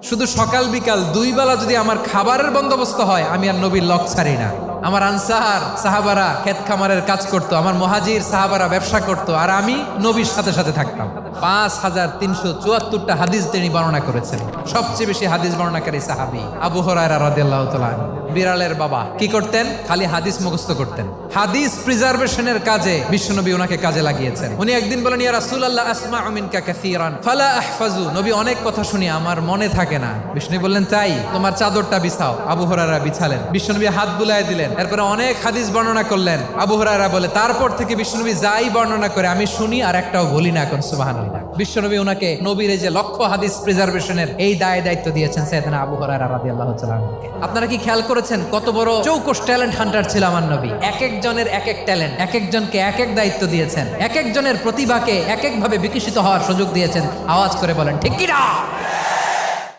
শুধু সকাল বিকাল দুই বেলা যদি আমার খাবারের বন্দোবস্ত হয়, আমি আর নবীর লক ছাড়ি না। আমার আনসার সাহাবারা ক্ষেত খামারের কাজ করতো, আমার মুহাজির সাহাবারা ব্যবসা করতো, আর আমি নবীর সাথে সাথে থাকতাম। 5374টা হাদিস তিনি বর্ণনা করেছেন। সবচেয়ে বেশি হাদিস বর্ণনাকারী সাহাবী আবু হুরায়রা রাদিয়াল্লাহু তাআলা আনহু। বিড়ালের বাবা কি করতেন? খালি হাদিস মুখস্থ করতেন। হাদিস প্রিজার্ভেশনের কাজে বিশ্বনবী ওনাকে কাজে লাগিয়েছেন। উনি একদিন বলেন, ইয়া রাসূলুল্লাহ আসমাউ মিনকা কাসীরান ফালা আহফাজু। নবী, অনেক কথা শুনি, আমার মনে থাকে না। বিশ্বনবী বললেন, তাই তোমার চাদরটা বিছাও। আবু হুরায়রা বিছালেন। বিশ্বনবী হাত বুলায় দিলেন। এরপরে অনেক হাদিস বর্ণনা করলেন। আবু হুরায়রা বলে, তারপর থেকে বিশ্বনবী যাই বর্ণনা করে আমি শুনি আর একটাও বলি না। এখন সুবহানাল্লাহ। বিশ্বনবী ওনাকে নবীর এই যে লক্ষ হাদিস প্রিজার্ভেশনের এই দায়িত্ব দিয়েছেন সাইয়েদনা আবু হুরায়রা রাদিয়াল্লাহু তাআলা আনহুকে। আপনারা কি খেয়াল করেছেন কত বড় চৌকস ট্যালেন্ট হান্টার ছিল আমার নবী? এক একজনের এক এক ট্যালেন্ট, এক একজনকে এক এক দায়িত্ব দিয়েছেন, এক একজনের প্রতিভাকে এক একভাবে বিকশিত হওয়ার সুযোগ দিয়েছেন। আওয়াজ করে বলেন ঠিক কি না?